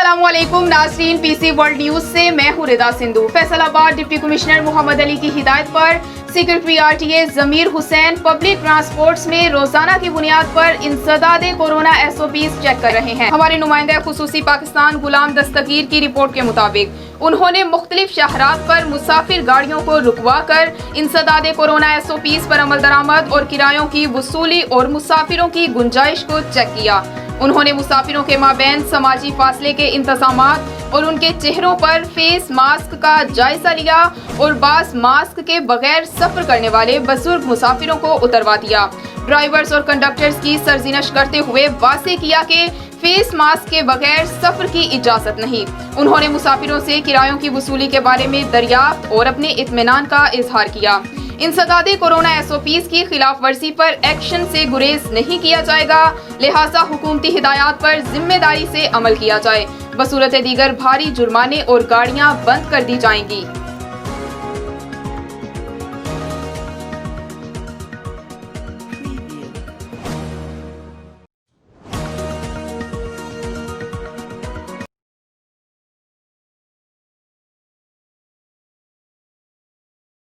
अस्सलामुअलैकुम नाज़रीन, PC world news से मैं हूँ रिदा सिंधु। फैसलाबाद डिप्टी कमिश्नर मोहम्मद अली की हिदायत पर सेक्रेटरी RTA ज़मीर हुसैन पब्लिक ट्रांसपोर्ट्स में रोजाना की बुनियाद पर इंसदादे कोरोना SOPs चेक कर रहे हैं। हमारे नुमाइंदा खुसूसी पाकिस्तान गुलाम दस्तगीर की रिपोर्ट के मुताबिक उन्होंने मुख्तलिफ शहरात पर मुसाफिर गाड़ियों को रुकवा कर इंसदादे कोरोना SOPs पर अमल दरामद और किरायों की वसूली और मुसाफिरों की गुंजाइश को चेक किया। उन्होंने मुसाफिरों के माबैन समाजी फासले के इंतजामात और उनके चेहरों पर फेस मास्क का जायजा लिया और बास मास्क के बगैर सफर करने वाले बुजुर्ग मुसाफिरों को उतरवा दिया। ड्राइवर्स और कंडक्टर्स की सरजिनश करते हुए वाज़े किया कि फेस मास्क के बगैर सफर की इजाजत नहीं। उन्होंने मुसाफिरों से किरायों की वसूली के बारे में दरियाफ्त और अपने इत्मीनान का इजहार किया। इंसदादे कोरोना SOPs की खिलाफ वर्जी पर एक्शन से गुरेज नहीं किया जाएगा, लिहाजा हुकूमती हिदायत पर जिम्मेदारी से अमल किया जाए। बसूरत दीगर भारी जुर्माने और गाड़ियां बंद कर दी जाएंगी।